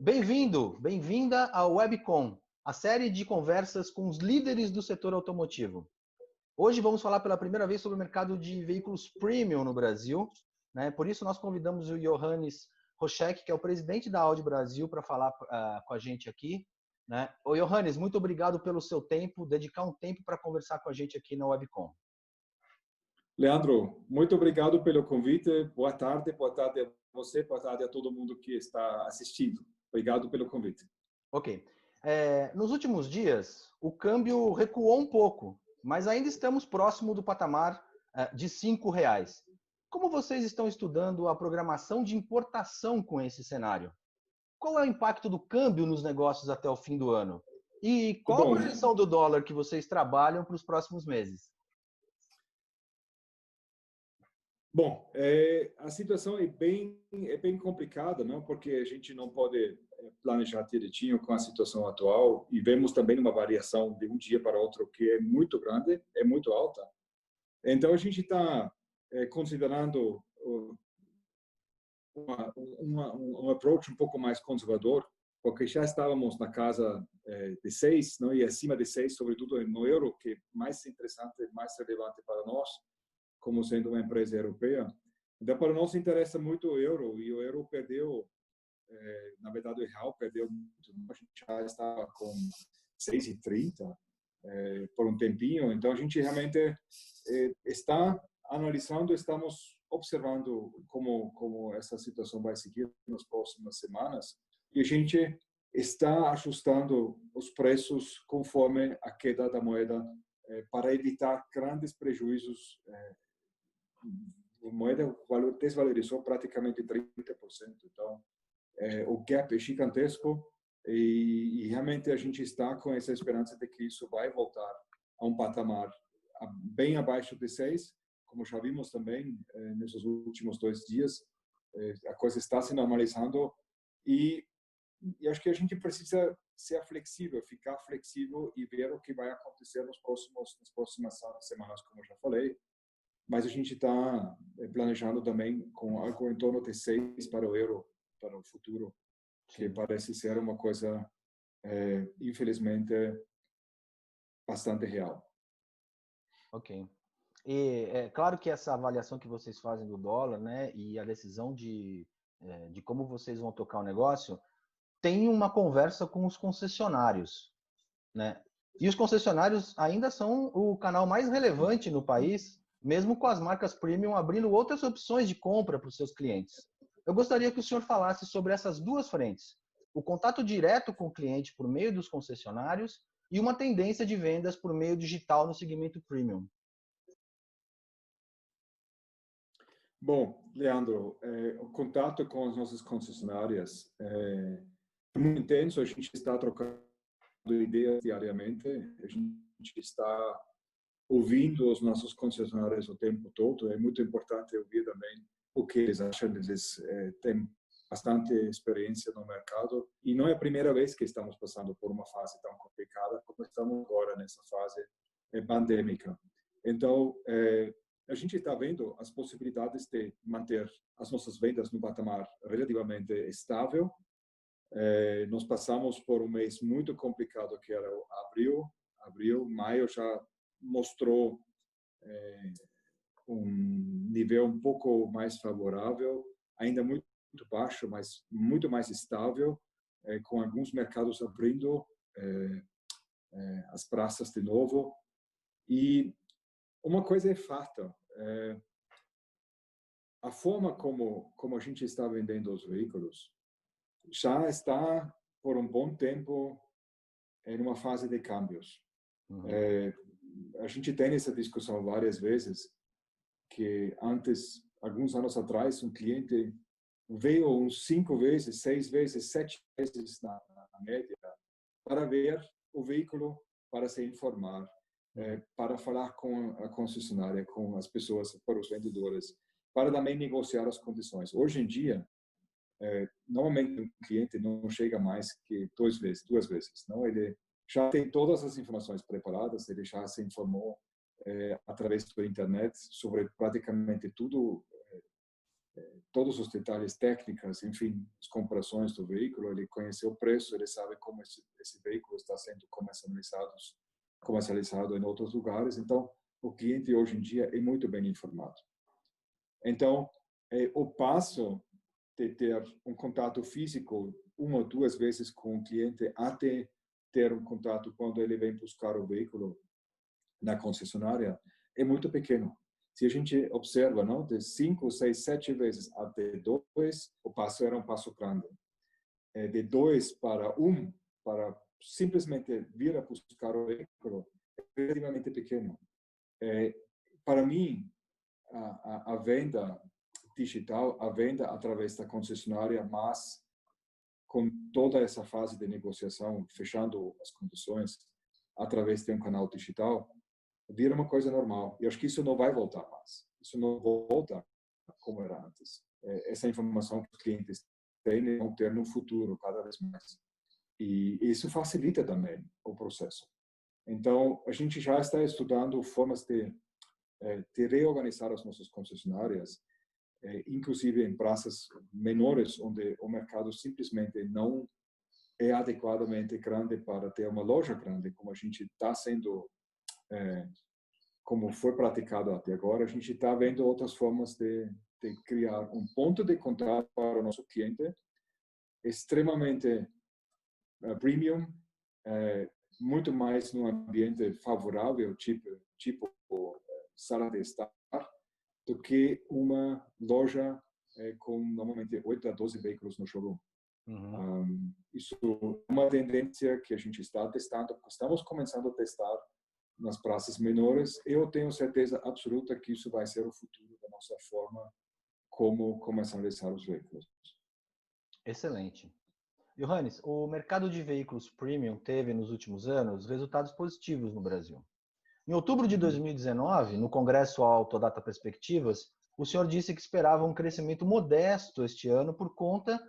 Bem-vindo, bem-vinda ao Webcom, a série de conversas com os líderes do setor automotivo. Hoje vamos falar pela primeira vez sobre o mercado de veículos premium no Brasil, né? Por isso nós convidamos o Johannes Roschek, que é o presidente da Audi Brasil, para falar com a gente aqui, né? Ô Johannes, muito obrigado pelo seu tempo, dedicar um tempo para conversar com a gente aqui na Webcom. Leandro, muito obrigado pelo convite. Boa tarde a você, boa tarde a todo mundo que está assistindo. Obrigado pelo convite. Ok. Nos últimos dias, o câmbio recuou um pouco, mas ainda estamos próximo do patamar de R$ 5. Como vocês estão estudando a programação de importação com esse cenário? Qual é o impacto do câmbio nos negócios até o fim do ano? E qual a Bom, projeção do dólar que vocês trabalham para os próximos meses? a situação é bem complicada, não? Porque a gente não pode planejar direitinho com a situação atual e vemos também uma variação de um dia para outro que é muito grande, é muito alta. Então a gente está considerando um approach um pouco mais conservador, porque já estávamos na casa de 6, não, e acima de 6, sobretudo no euro, que é mais interessante, mais relevante para nós, como sendo uma empresa europeia. Então, para nós interessa muito o euro, e o euro perdeu, na verdade, o real perdeu muito. A gente já estava com 6,30 por um tempinho, então a gente realmente está analisando, estamos observando como essa situação vai seguir nas próximas semanas, e a gente está ajustando os preços conforme a queda da moeda para evitar grandes prejuízos. A moeda desvalorizou praticamente 30%, então o gap é gigantesco e realmente a gente está com essa esperança de que isso vai voltar a um patamar bem abaixo de 6, como já vimos também nesses últimos 2 dias. A coisa está se normalizando e acho que a gente precisa ser flexível, ficar flexível e ver o que vai acontecer nas próximas semanas, como eu já falei. Mas a gente está planejando também com algo em torno de 6 para o euro para o futuro, que parece ser uma coisa, infelizmente, bastante real. Ok. E é claro que essa avaliação que vocês fazem do dólar, né, e a decisão de como vocês vão tocar o negócio, tem uma conversa com os concessionários, né? E os concessionários ainda são o canal mais relevante no país, mesmo com as marcas premium abrindo outras opções de compra para os seus clientes. Eu gostaria que o senhor falasse sobre essas duas frentes: o contato direto com o cliente por meio dos concessionários e uma tendência de vendas por meio digital no segmento premium. Bom, Leandro, o contato com as nossas concessionárias é muito intenso. A gente está trocando ideias diariamente. A gente está ouvindo os nossos concessionários o tempo todo. É muito importante ouvir também o que eles acham. Eles têm bastante experiência no mercado e não é a primeira vez que estamos passando por uma fase tão complicada como estamos agora nessa fase pandêmica. Então, a gente está vendo as possibilidades de manter as nossas vendas no patamar relativamente estável. Nós passamos por um mês muito complicado que era abril, maio já mostrou um nível um pouco mais favorável, ainda muito baixo, mas muito mais estável, com alguns mercados abrindo as praças de novo. E uma coisa é fato, a forma como a gente está vendendo os veículos já está por um bom tempo em uma fase de câmbios. A gente tem essa discussão várias vezes, que antes, alguns anos atrás, um cliente veio uns 5 vezes, 6 vezes, 7 vezes na média para ver o veículo, para se informar, para falar com a concessionária, com as pessoas, para os vendedores, para também negociar as condições. Hoje em dia, normalmente um cliente não chega mais que 2 vezes, não? Ele já tem todas as informações preparadas, ele já se informou através da internet sobre praticamente tudo todos os detalhes técnicos, enfim, as comparações do veículo, ele conhece o preço, ele sabe como esse veículo está sendo comercializado em outros lugares. Então, o cliente hoje em dia é muito bem informado. Então, o passo de ter um contato físico uma ou duas vezes com o cliente até ter um contato quando ele vem buscar o veículo na concessionária é muito pequeno. Se a gente observa, não, de 5, 6, 7 vezes até 2, o passo era um passo grande. De 2 para 1, para simplesmente vir a buscar o veículo, é relativamente pequeno. Para mim, a venda digital, a venda através da concessionária, mas com toda essa fase de negociação, fechando as condições através de um canal digital, vira uma coisa normal. E acho que isso não vai voltar mais. Isso não volta como era antes. Essa informação que os clientes têm vão ter no futuro, cada vez mais. E isso facilita também o processo. Então, a gente já está estudando formas de reorganizar as nossas concessionárias, inclusive em praças menores, onde o mercado simplesmente não é adequadamente grande para ter uma loja grande, como a gente está sendo, como foi praticado até agora. A gente está vendo outras formas de criar um ponto de contato para o nosso cliente extremamente premium, muito mais num ambiente favorável, tipo sala de estar, do que uma loja com normalmente 8 a 12 veículos no showroom. Isso é uma tendência que a gente está testando, estamos começando a testar nas praças menores. Eu tenho certeza absoluta que isso vai ser o futuro da nossa forma como comercializar os veículos. Excelente. Johannes, o mercado de veículos premium teve nos últimos anos resultados positivos no Brasil. Em outubro de 2019, no Congresso Autodata Perspectivas, o senhor disse que esperava um crescimento modesto este ano por conta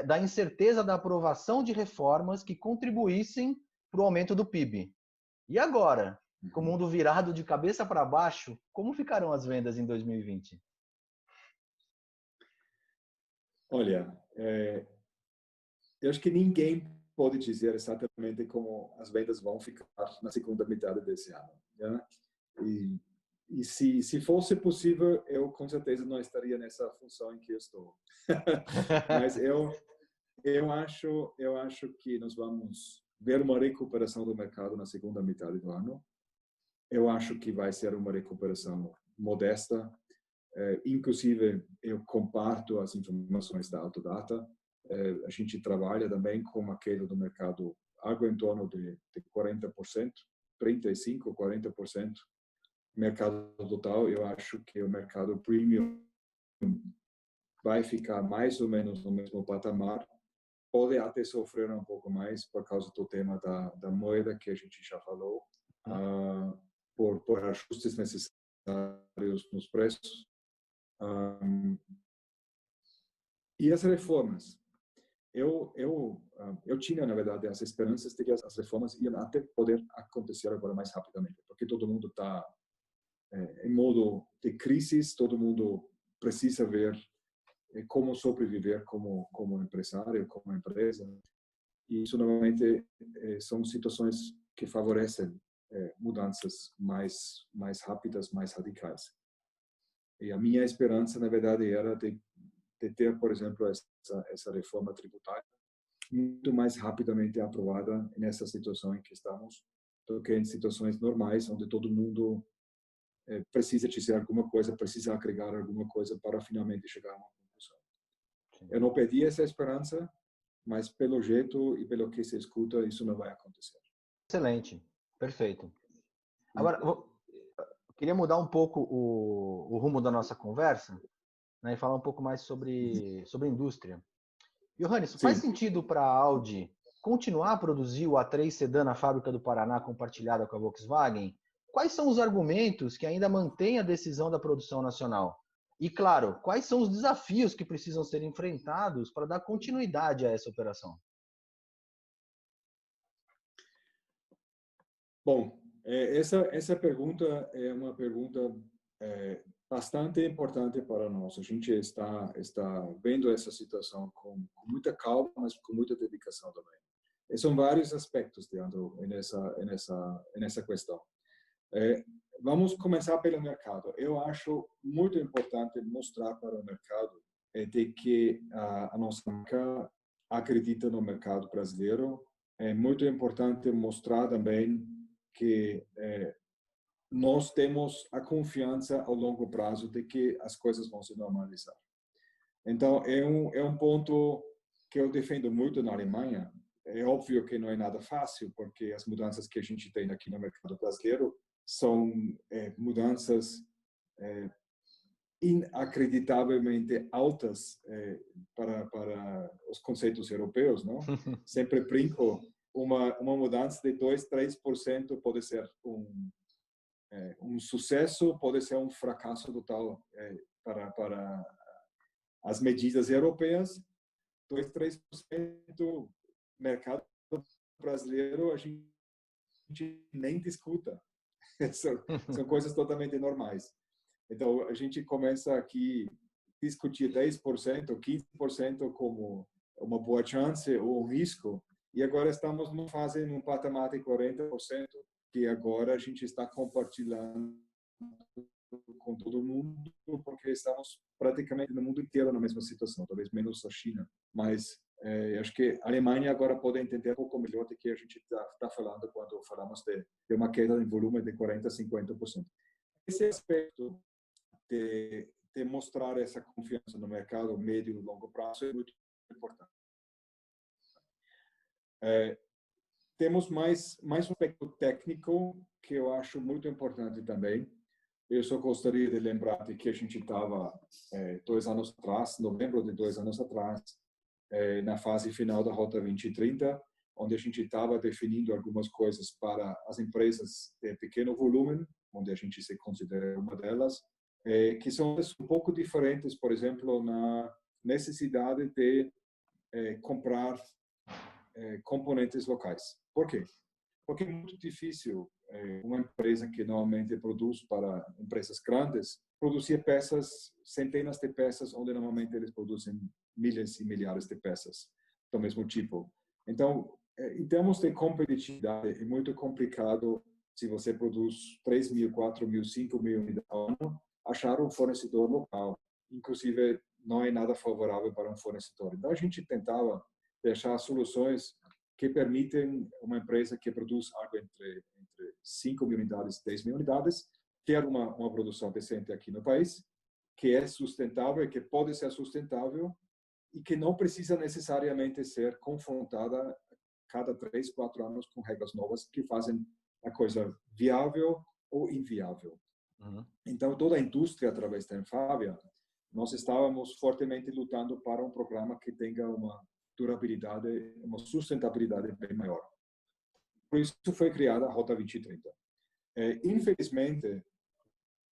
da incerteza da aprovação de reformas que contribuíssem para o aumento do PIB. E agora, com o mundo virado de cabeça para baixo, como ficarão as vendas em 2020? Olha, eu acho que ninguém pode dizer exatamente como as vendas vão ficar na segunda metade desse ano, né? E se fosse possível, eu com certeza não estaria nessa função em que eu estou. Mas eu acho que nós vamos ver uma recuperação do mercado na segunda metade do ano. Eu acho que vai ser uma recuperação modesta. Inclusive, eu comparto as informações da Autodata. A gente trabalha também com uma queda do mercado algo em torno de 40%, 35%, 40%. Mercado total, eu acho que o mercado premium vai ficar mais ou menos no mesmo patamar. Pode até sofrer um pouco mais por causa do tema da moeda que a gente já falou, por ajustes necessários nos preços. E as reformas? Eu tinha, na verdade, as esperanças de que as reformas iam até poder acontecer agora mais rapidamente, porque todo mundo está em modo de crise, todo mundo precisa ver como sobreviver como empresário, como empresa. E isso, normalmente, são situações que favorecem mudanças mais rápidas, mais radicais. E a minha esperança, na verdade, era de ter, por exemplo, essa reforma tributária muito mais rapidamente aprovada nessa situação em que estamos do que em situações normais, onde todo mundo precisa dizer alguma coisa, precisa agregar alguma coisa para finalmente chegar a uma conclusão. Sim. Eu não perdi essa esperança, mas pelo jeito e pelo que se escuta, isso não vai acontecer. Excelente, perfeito. Agora, eu queria mudar um pouco o rumo da nossa conversa, né, e falar um pouco mais sobre indústria. Johannes, faz sentido para a Audi continuar a produzir o A3 Sedan na fábrica do Paraná compartilhada com a Volkswagen? Quais são os argumentos que ainda mantêm a decisão da produção nacional? E, claro, quais são os desafios que precisam ser enfrentados para dar continuidade a essa operação? Bom, essa pergunta é uma pergunta bastante importante para nós. A gente está vendo essa situação com muita calma, mas com muita dedicação também. E são vários aspectos, Leandro, nessa questão. Vamos começar pelo mercado. Eu acho muito importante mostrar para o mercado de que a nossa marca acredita no mercado brasileiro. É muito importante mostrar também que nós temos a confiança ao longo prazo de que as coisas vão se normalizar. Então, é um ponto que eu defendo muito na Alemanha. É óbvio que não é nada fácil, porque as mudanças que a gente tem aqui no mercado brasileiro são mudanças inacreditavelmente altas para os conceitos europeus, não? Sempre brinco, uma mudança de 2-3% pode ser um sucesso, pode ser um fracasso total para as medidas europeias. 2-3% mercado brasileiro a gente nem discuta. São coisas totalmente normais. Então, a gente começa aqui a discutir 10%, 15% como uma boa chance ou um risco, e agora estamos num patamar de 40%, que agora a gente está compartilhando com todo mundo, porque estamos praticamente no mundo inteiro na mesma situação, talvez menos a China, mas acho que a Alemanha agora pode entender um pouco melhor do que a gente está falando quando falamos de uma queda de volume de 40-50%. Esse aspecto de mostrar essa confiança no mercado médio e longo prazo é muito importante. Temos mais um aspecto técnico que eu acho muito importante também. Eu só gostaria de lembrar de que a gente estava 2 anos atrás, novembro de 2 anos atrás, na fase final da Rota 2030, onde a gente estava definindo algumas coisas para as empresas de pequeno volume, onde a gente se considera uma delas, que são um pouco diferentes, por exemplo, na necessidade de comprar componentes locais. Por quê? Porque é muito difícil uma empresa que normalmente produz para empresas grandes produzir peças, centenas de peças, onde normalmente eles produzem milhares e milhares de peças do mesmo tipo. Então, em termos de competitividade, é muito complicado se você produz 3.000, 4.000, 5.000 unidades ao ano, achar um fornecedor local. Inclusive, não é nada favorável para um fornecedor. Então, a gente tentava deixar soluções que permitem uma empresa que produz algo entre 5.000 unidades e 10.000 unidades ter uma produção decente aqui no país, que é sustentável e que pode ser sustentável e que não precisa necessariamente ser confrontada cada 3, 4 anos com regras novas que fazem a coisa viável ou inviável. Uhum. Então, toda a indústria, através da Anfávia, nós estávamos fortemente lutando para um programa que tenha uma durabilidade, uma sustentabilidade bem maior. Por isso foi criada a Rota 2030. Infelizmente,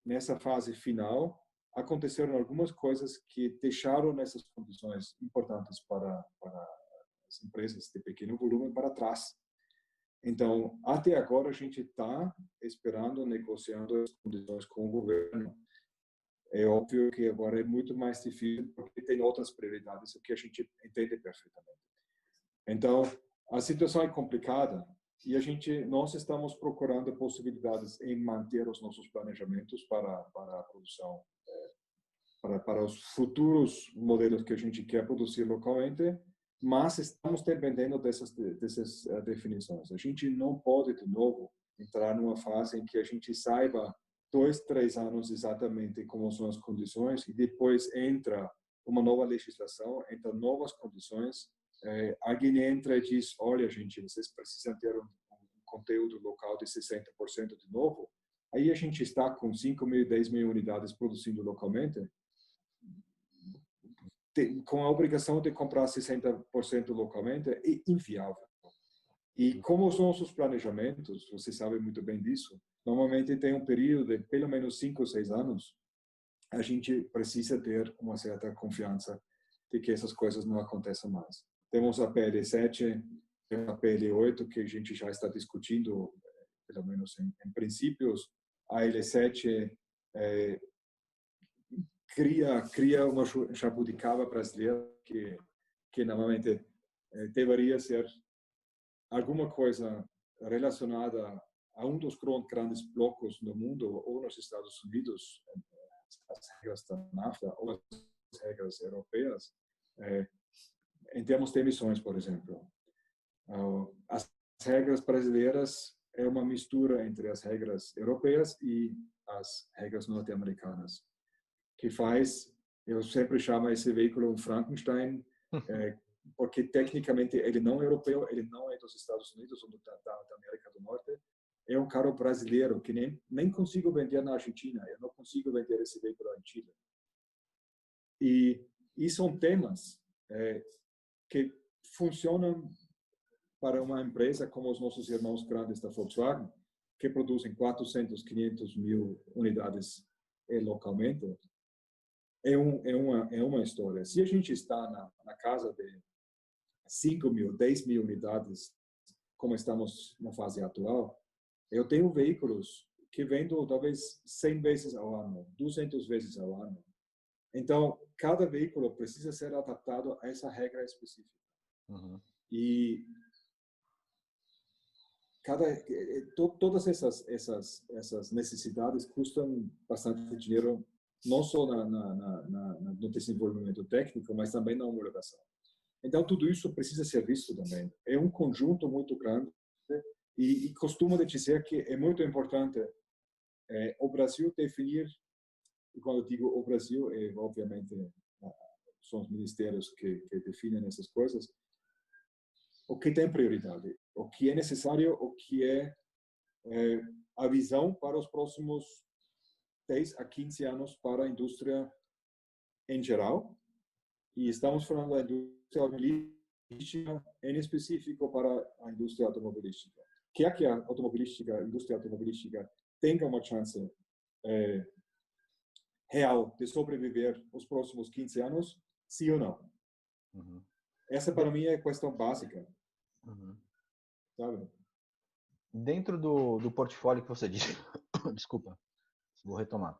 nessa fase final, aconteceram algumas coisas que deixaram essas condições importantes para as empresas de pequeno volume para trás. Então, até agora, a gente está esperando, negociando as condições com o governo. É óbvio que agora é muito mais difícil, porque tem outras prioridades, o que a gente entende perfeitamente. Então, a situação é complicada e nós estamos procurando possibilidades em manter os nossos planejamentos para a produção, para os futuros modelos que a gente quer produzir localmente, mas estamos dependendo dessas definições. A gente não pode, de novo, entrar numa fase em que a gente saiba 2, 3 anos exatamente como são as condições e depois entra uma nova legislação, entra novas condições, alguém entra e diz, olha, gente, vocês precisam ter um conteúdo local de 60% de novo. Aí a gente está com 5.000, 10.000 unidades produzindo localmente, com a obrigação de comprar 60% localmente, é inviável. E como os nossos planejamentos, você sabe muito bem disso, normalmente tem um período de pelo menos 5 ou 6 anos, a gente precisa ter uma certa confiança de que essas coisas não aconteçam mais. Temos a PL7, a PL8, que a gente já está discutindo, pelo menos em princípios. A L7 cria uma jabuticaba brasileira que normalmente deveria ser alguma coisa relacionada a um dos grandes blocos no mundo, ou nos Estados Unidos, as regras da NAFTA ou as regras europeias, em termos de emissões, por exemplo. As regras brasileiras é uma mistura entre as regras europeias e as regras norte-americanas, que faz, eu sempre chamo esse veículo um Frankenstein, porque tecnicamente ele não é europeu, ele não é dos Estados Unidos ou da América do Norte, é um carro brasileiro que nem consigo vender na Argentina, eu não consigo vender esse veículo em Chile. E são temas que funcionam para uma empresa como os nossos irmãos grandes da Volkswagen, que produzem 400, 500 mil unidades localmente. É uma história. Se a gente está na casa de 5 mil, 10 mil unidades, como estamos na fase atual, eu tenho veículos que vendo talvez 100 vezes ao ano, 200 vezes ao ano. Então, cada veículo precisa ser adaptado a essa regra específica. Uhum. E todas essas necessidades custam bastante dinheiro, não só no desenvolvimento técnico, mas também na homologação. Então, tudo isso precisa ser visto também. É um conjunto muito grande e costumo dizer que é muito importante o Brasil definir, e quando eu digo o Brasil, obviamente são os ministérios que definem essas coisas, o que tem prioridade, o que é necessário, o que é a visão para os próximos 10 a 15 anos para a indústria em geral. E estamos falando da indústria automobilística, em específico para a indústria automobilística. Quer que a indústria automobilística tenha uma chance real de sobreviver os próximos 15 anos, sim ou não? Uhum. Essa, para mim, é a questão básica. Uhum. Sabe? Dentro do portfólio que você disse, desculpa, vou retomar.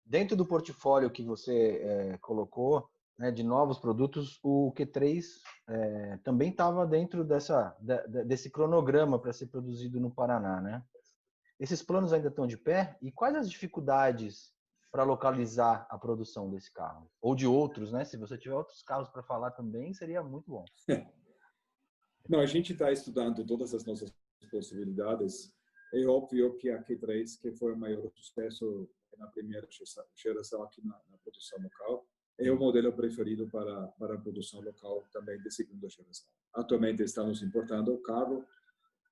Dentro do portfólio que você colocou, né, de novos produtos, o Q3 também estava dentro desse cronograma para ser produzido no Paraná, né? Esses planos ainda estão de pé? E quais as dificuldades para localizar a produção desse carro? Ou de outros, né? Se você tiver outros carros para falar também, seria muito bom. Não, a gente está estudando todas as nossas possibilidades. É óbvio que a Q3, que foi o maior sucesso na primeira geração aqui na produção local, é o modelo preferido para a produção local também de segunda geração. Atualmente estamos importando o carro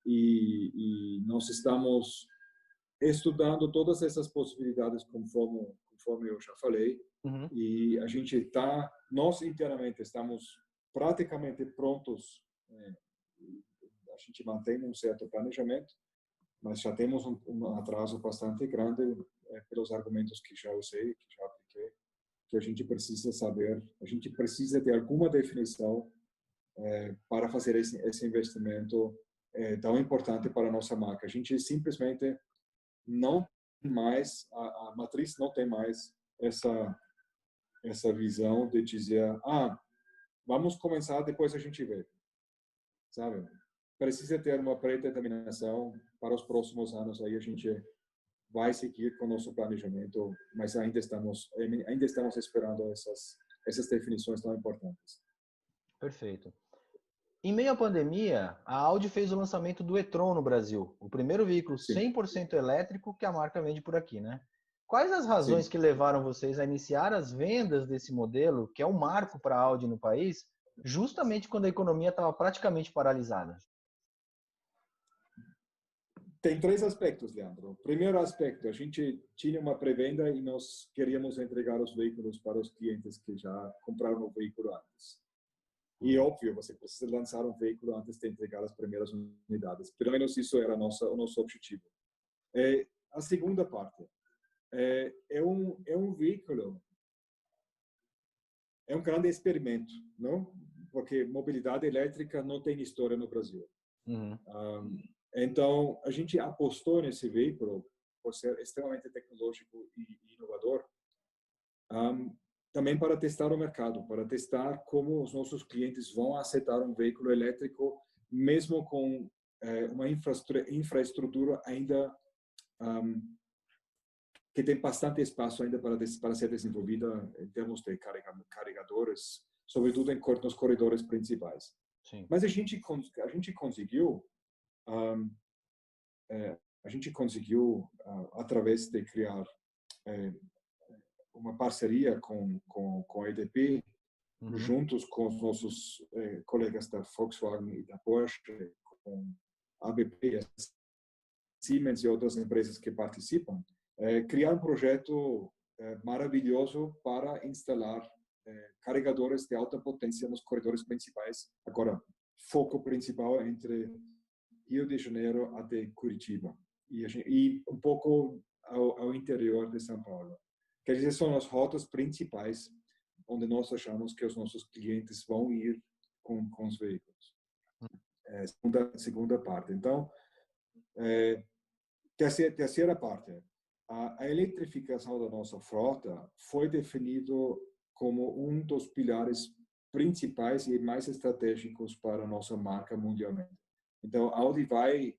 e nós estamos estudando todas essas possibilidades conforme eu já falei. Uhum. E a gente nós internamente estamos praticamente prontos. A gente mantém um certo planejamento, mas já temos um atraso bastante grande pelos argumentos que já usei, que já apliquei, que a gente precisa saber, a gente precisa ter alguma definição para fazer esse investimento tão importante para a nossa marca. A gente simplesmente não tem mais, a matriz não tem mais essa visão de dizer, vamos começar, depois a gente vê, sabe? Precisa ter uma predeterminação para os próximos anos, aí a gente vai seguir com o nosso planejamento, mas ainda estamos esperando essas definições tão importantes. Perfeito. Em meio à pandemia, a Audi fez o lançamento do e-tron no Brasil, o primeiro veículo 100% elétrico que a marca vende por aqui, né? Quais as razões que levaram vocês a iniciar as vendas desse modelo, que é um marco para a Audi no país, justamente quando a economia estava praticamente paralisada? Tem 3 aspectos, Leandro. Primeiro aspecto, a gente tinha uma pré-venda e nós queríamos entregar os veículos para os clientes que já compraram o veículo antes. E, óbvio, você precisa lançar um veículo antes de entregar as primeiras unidades. Pelo menos isso era o nosso objetivo. A segunda parte é um veículo, é um grande experimento, não? Porque mobilidade elétrica não tem história no Brasil. Uhum. Então, a gente apostou nesse veículo por ser extremamente tecnológico e inovador, também para testar o mercado, para testar como os nossos clientes vão aceitar um veículo elétrico, mesmo com uma infraestrutura ainda que tem bastante espaço ainda para ser desenvolvida em termos de carregadores, sobretudo nos corredores principais. Sim. Mas a gente conseguiu através de criar uma parceria com a EDP, juntos com os nossos colegas da Volkswagen e da Porsche, com a ABP, a Siemens e outras empresas que participam, criar um projeto maravilhoso para instalar carregadores de alta potência nos corredores principais. Agora, foco principal é entre Rio de Janeiro até Curitiba e um pouco ao interior de São Paulo. Quer dizer, são as rotas principais onde nós achamos que os nossos clientes vão ir com os veículos. Segunda parte. Então, terceira parte. A eletrificação da nossa frota foi definido como um dos pilares principais e mais estratégicos para a nossa marca mundialmente. Então, a Audi vai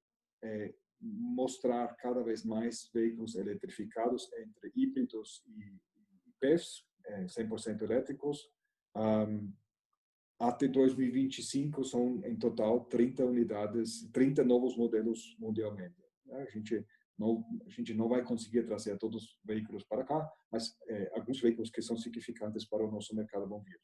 mostrar cada vez mais veículos eletrificados entre híbridos e PHEVs, 100% elétricos. Até 2025 são em total 30 unidades, 30 novos modelos mundialmente. A gente não vai conseguir trazer todos os veículos para cá, mas alguns veículos que são significantes para o nosso mercado vão vir.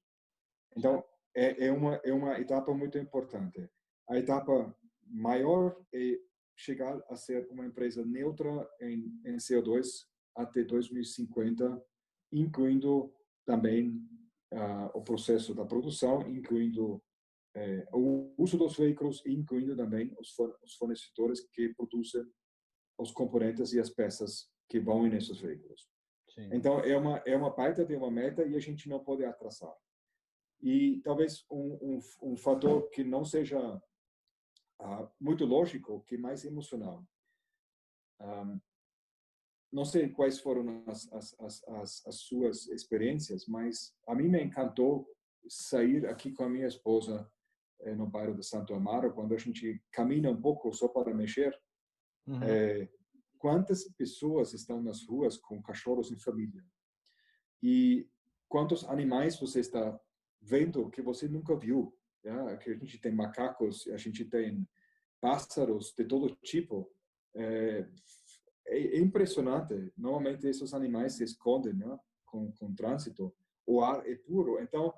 Então, é uma etapa muito importante. A etapa maior é chegar a ser uma empresa neutra em CO2 até 2050, incluindo também o processo da produção, incluindo o uso dos veículos, incluindo também os fornecedores que produzem os componentes e as peças que vão nesses veículos. Sim. Então, é uma baita de uma meta e a gente não pode atrasar. E talvez um fator que não seja muito lógico, que mais emocional. Não sei quais foram as suas experiências, mas a mim me encantou sair aqui com a minha esposa no bairro de Santo Amaro, quando a gente caminha um pouco só para mexer. Quantas pessoas estão nas ruas com cachorros em família? E quantos animais você está vendo que você nunca viu? Que a gente tem macacos, a gente tem pássaros de todo tipo. É impressionante. Normalmente esses animais se escondem, né, com trânsito. O ar é puro. Então,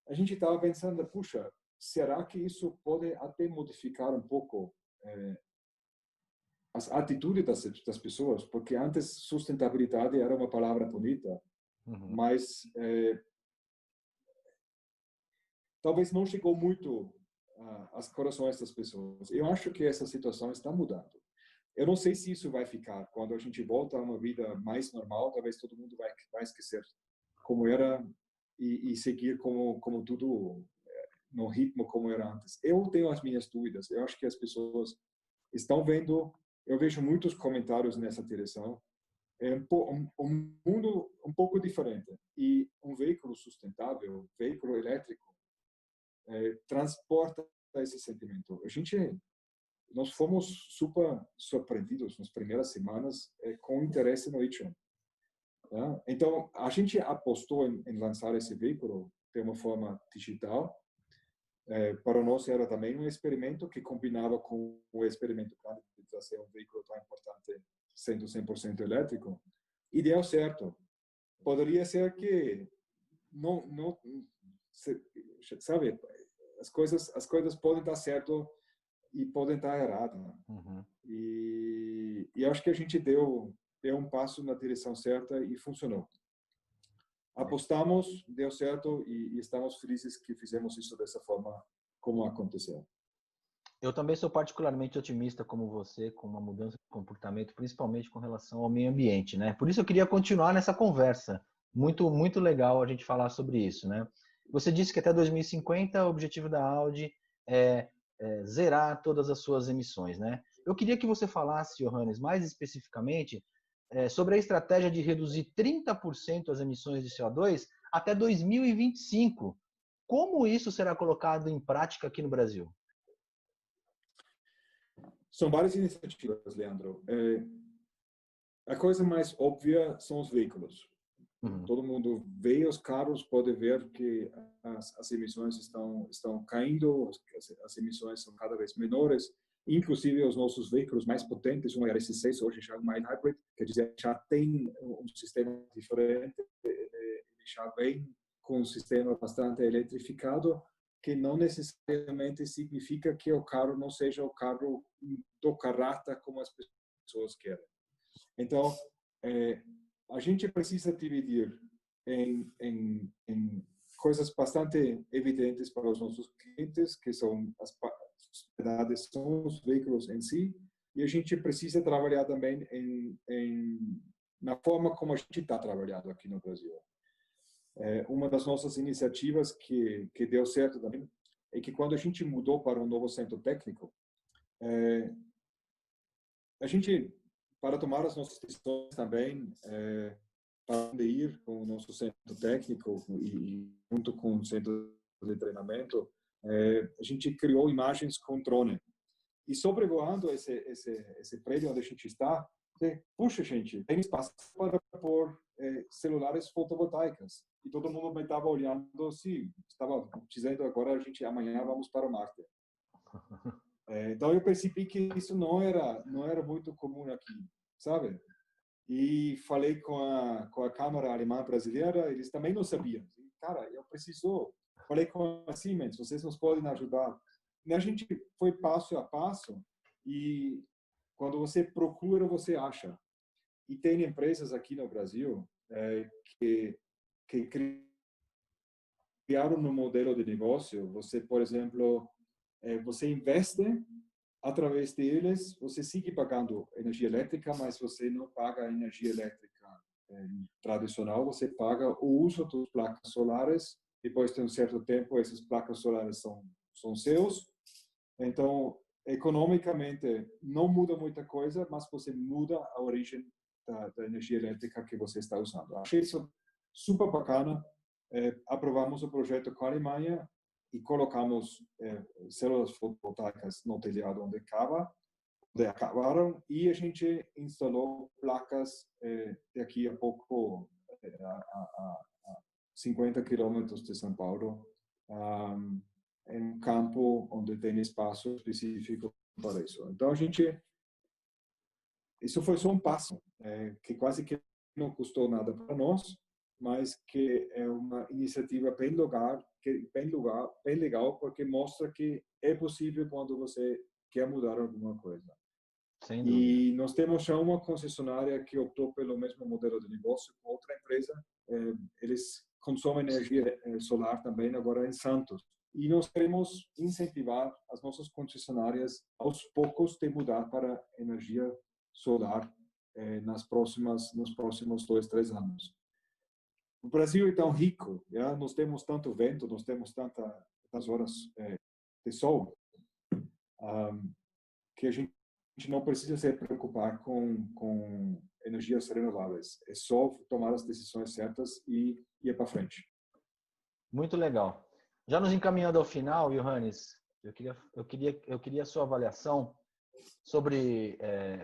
a gente estava pensando, puxa, será que isso pode até modificar um pouco as atitudes das pessoas? Porque antes sustentabilidade era uma palavra bonita, mas talvez não chegou muito aos corações das pessoas. Eu acho que essa situação está mudando. Eu não sei se isso vai ficar. Quando a gente volta a uma vida mais normal, talvez todo mundo vai esquecer como era e seguir como tudo no ritmo como era antes. Eu tenho as minhas dúvidas. Eu acho que as pessoas estão vendo. Eu vejo muitos comentários nessa direção. É um mundo um pouco diferente. E um veículo sustentável, veículo elétrico, transporta esse sentimento. Nós fomos super surpreendidos nas primeiras semanas com o interesse no e-tron. Então, a gente apostou em lançar esse veículo de uma forma digital. Para nós era também um experimento que combinava com o experimento de trazer um veículo tão importante sendo 100% elétrico. E deu certo. Poderia ser que não sabe, as coisas podem dar certo e podem estar erradas. E acho que a gente deu um passo na direção certa e funcionou. Apostamos, deu certo e estamos felizes que fizemos isso dessa forma como aconteceu. Eu também sou particularmente otimista como você, com uma mudança de comportamento, principalmente com relação ao meio ambiente, né? Por isso eu queria continuar nessa conversa. Muito, muito legal a gente falar sobre isso, né? Você disse que até 2050 o objetivo da Audi é zerar todas as suas emissões, né? Eu queria que você falasse, Johannes, mais especificamente, sobre a estratégia de reduzir 30% as emissões de CO2 até 2025. Como isso será colocado em prática aqui no Brasil? São várias iniciativas, Leandro. A coisa mais óbvia são os veículos. Todo mundo vê os carros, pode ver que as emissões estão caindo, as emissões são cada vez menores. Inclusive, os nossos veículos mais potentes, um RS6, hoje já é um mild hybrid, quer dizer, já tem um sistema diferente, já vem com um sistema bastante eletrificado, que não necessariamente significa que o carro não seja o carro do caráter como as pessoas querem. Então, a gente precisa dividir em coisas bastante evidentes para os nossos clientes, que são as propriedades, são os veículos em si, e a gente precisa trabalhar também na forma como a gente está trabalhando aqui no Brasil. Uma das nossas iniciativas que deu certo também é que quando a gente mudou para um novo centro técnico, a gente, para tomar as nossas decisões também, para ir com o nosso centro técnico e junto com o centro de treinamento, a gente criou imagens com drone. E sobrevoando esse prédio onde a gente está, puxa, gente, tem espaço para pôr celulares fotovoltaicas. E todo mundo me estava olhando assim, estava dizendo agora amanhã vamos para Marte. Então eu percebi que isso não era muito comum aqui, sabe? E falei com a Câmara Alemã Brasileira, eles também não sabiam. Cara, eu preciso. Falei com a Siemens, vocês nos podem ajudar. E a gente foi passo a passo e quando você procura, você acha. E tem empresas aqui no Brasil que criaram um modelo de negócio. Você, por exemplo, você investe através deles, você sigue pagando energia elétrica, mas você não paga a energia elétrica tradicional, você paga o uso das placas solares. Depois de um certo tempo, essas placas solares são seus. Então, economicamente, não muda muita coisa, mas você muda a origem da energia elétrica que você está usando. Achei isso super bacana. Aprovamos o projeto com a Alemanha e colocamos células fotovoltaicas no telhado onde acabaram, e a gente instalou placas daqui a pouco, a 50 quilômetros de São Paulo, em um campo onde tem espaço específico para isso. Então, isso foi só um passo, que quase que não custou nada para nós, mas que é uma iniciativa bem legal, porque mostra que é possível quando você quer mudar alguma coisa. Sem dúvida. E nós temos já uma concessionária que optou pelo mesmo modelo de negócio com outra empresa. Eles consomem energia solar também agora em Santos. E nós queremos incentivar as nossas concessionárias aos poucos de mudar para energia solar nos próximos 2, 3 anos. O Brasil é tão rico, já? Nós temos tanto vento, nós temos tantas horas de sol, que a gente não precisa se preocupar com energias renováveis. É só tomar as decisões certas e ir para frente. Muito legal. Já nos encaminhando ao final, Johannes, eu queria a sua avaliação sobre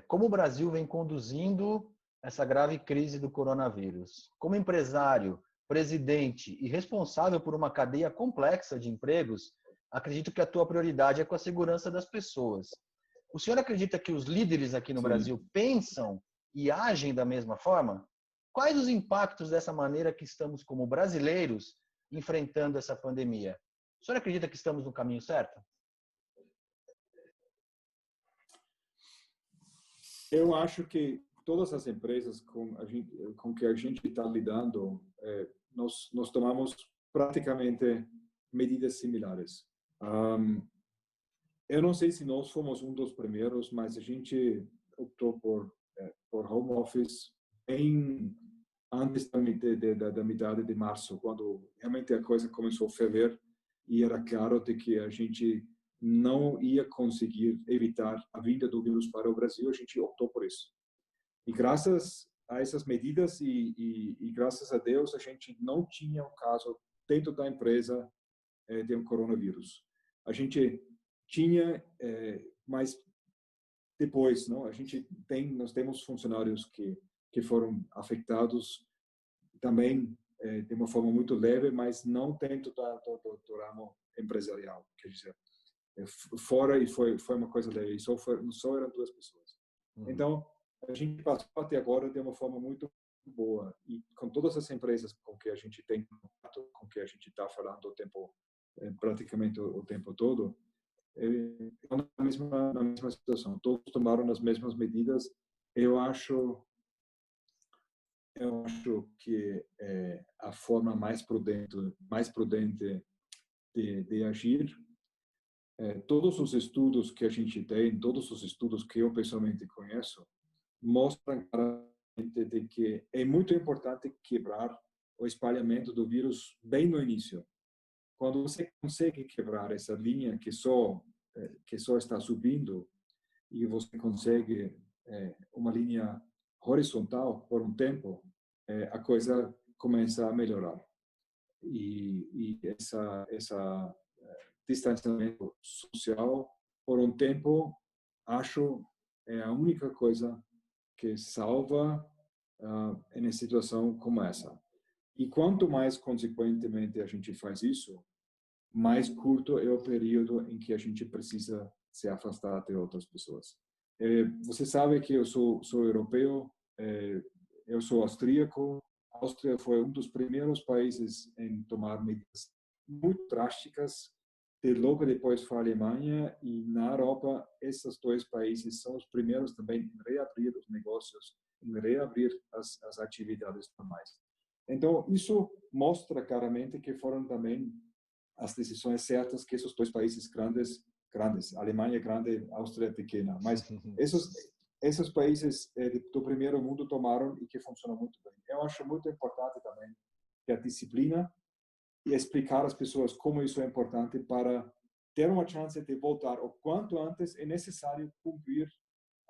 como o Brasil vem conduzindo essa grave crise do coronavírus. Como empresário, presidente e responsável por uma cadeia complexa de empregos, acredito que a tua prioridade é com a segurança das pessoas. O senhor acredita que os líderes aqui no Brasil pensam e agem da mesma forma? Quais os impactos dessa maneira que estamos, como brasileiros, enfrentando essa pandemia? O senhor acredita que estamos no caminho certo? Eu acho que todas as empresas com que a gente está lidando, nós tomamos praticamente medidas similares. Eu não sei se nós fomos um dos primeiros, mas a gente optou por home office antes da metade de março, quando realmente a coisa começou a ferver e era claro de que a gente não ia conseguir evitar a vinda do vírus para o Brasil. A gente optou por isso. E graças a essas medidas e graças a Deus a gente não tinha um caso dentro da empresa de um coronavírus. A gente tinha, mas depois, não? Nós temos funcionários que foram afetados também de uma forma muito leve, mas não dentro do ramo empresarial, quer dizer, fora, e foi uma coisa leve, só eram 2 pessoas. Então, a gente passou até agora de uma forma muito boa, e com todas as empresas com que a gente tem contato, com que a gente está falando o tempo, praticamente o tempo todo, estão na mesma situação, todos tomaram as mesmas medidas. Eu acho que a forma mais prudente de agir. Todos os estudos que a gente tem, todos os estudos que eu pessoalmente conheço, mostram claramente de que é muito importante quebrar o espalhamento do vírus bem no início. Quando você consegue quebrar essa linha que só está subindo e você consegue uma linha horizontal por um tempo, a coisa começa a melhorar. E essa distanciamento social por um tempo, acho, é a única coisa que salva em situação como essa. E quanto mais consequentemente a gente faz isso, mais curto é o período em que a gente precisa se afastar de outras pessoas. Você sabe que eu sou europeu, eu sou austríaco. A Áustria foi um dos primeiros países em tomar medidas muito drásticas. Logo depois foi a Alemanha, e na Europa esses 2 países são os primeiros também em reabrir os negócios, em reabrir as atividades normais. Então, isso mostra claramente que foram também as decisões certas que esses 2 países grandes, a Alemanha é grande, a Áustria é pequena, mas esses países do primeiro mundo tomaram e que funcionam muito bem. Eu acho muito importante também que a disciplina e explicar às pessoas como isso é importante para ter uma chance de voltar o quanto antes. É necessário cumprir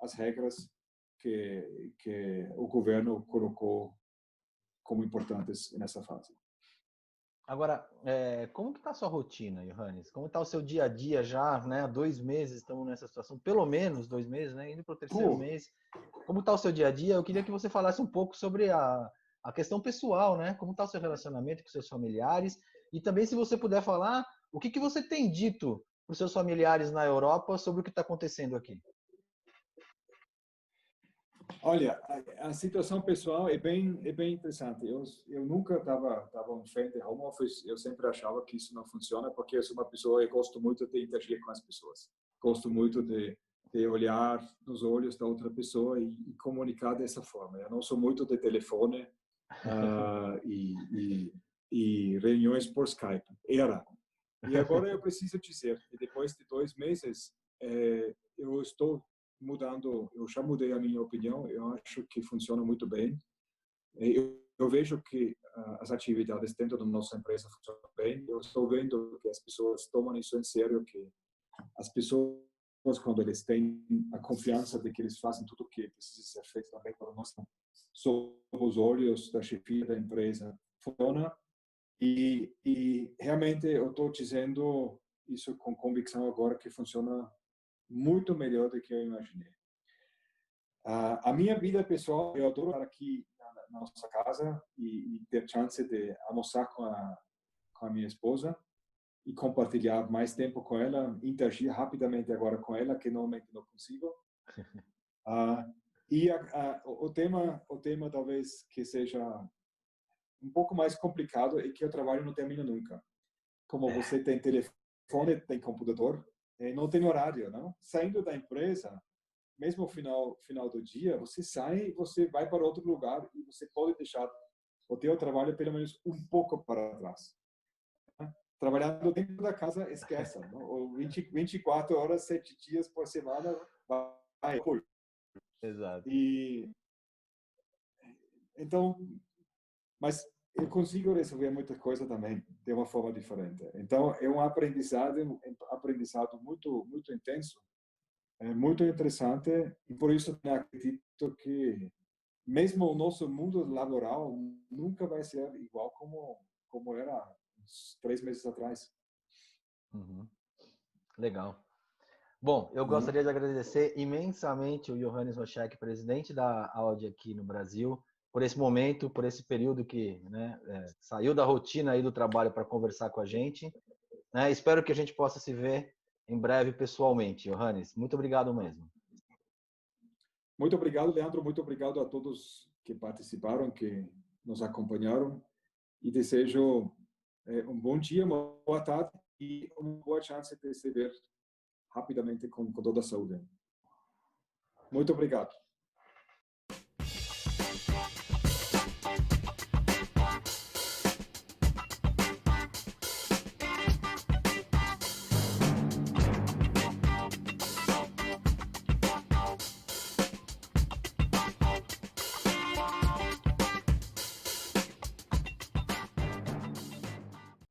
as regras que o governo colocou como importantes nessa fase. Agora, como que está a sua rotina, Johannes? Como está o seu dia a dia já, né? Há 2 meses estamos nessa situação, pelo menos 2 meses, né? Indo para o 3º mês. Como está o seu dia a dia? Eu queria que você falasse um pouco sobre a questão pessoal, né? Como está o seu relacionamento com seus familiares? E também, se você puder falar, o que você tem dito para os seus familiares na Europa sobre o que está acontecendo aqui? Olha, a situação pessoal é bem interessante. Eu nunca estava um fan de home office. Eu sempre achava que isso não funciona, porque eu sou uma pessoa, eu gosto muito de interagir com as pessoas. Gosto muito de olhar nos olhos da outra pessoa e comunicar dessa forma. Eu não sou muito de telefone e reuniões por Skype. E agora eu preciso dizer que depois de 2 meses, eu estou mudando, eu já mudei a minha opinião. Eu acho que funciona muito bem. Eu vejo que as atividades dentro da nossa empresa funcionam bem. Eu estou vendo que as pessoas tomam isso em sério, que as pessoas, quando eles têm a confiança de que eles fazem tudo o que precisa ser feito também para nós, sob os olhos da chefia da empresa, funciona. E realmente eu estou dizendo isso com convicção agora, que funciona muito melhor do que eu imaginei. A minha vida pessoal, eu adoro estar aqui na nossa casa e ter chance de almoçar com a minha esposa e compartilhar mais tempo com ela, interagir rapidamente agora com ela, que normalmente não consigo. E o tema talvez que seja um pouco mais complicado é que o trabalho não termina nunca. Como você tem telefone, tem computador, não tem horário, não? Saindo da empresa, mesmo no final do dia, você sai, você vai para outro lugar e você pode deixar o teu trabalho pelo menos um pouco para trás. Trabalhando dentro da casa, esqueça, não? Ou 24 horas, 7 dias por semana, vai. Exato. E então, mas eu consigo resolver muita coisa também de uma forma diferente. Então, é um aprendizado muito intenso, muito interessante, e por isso eu acredito que mesmo o nosso mundo laboral nunca vai ser igual como era uns 3 meses atrás. Uhum. Legal. Bom, eu Né? gostaria de agradecer imensamente o Johannes Roschek, presidente da Audi aqui no Brasil, por esse momento, por esse período que, né, saiu da rotina aí do trabalho para conversar com a gente. Né? Espero que a gente possa se ver em breve pessoalmente, Johannes. Muito obrigado mesmo. Muito obrigado, Leandro. Muito obrigado a todos que participaram, que nos acompanharam. E desejo um bom dia, uma boa tarde e uma boa chance de se ver rapidamente com toda a saúde. Muito obrigado.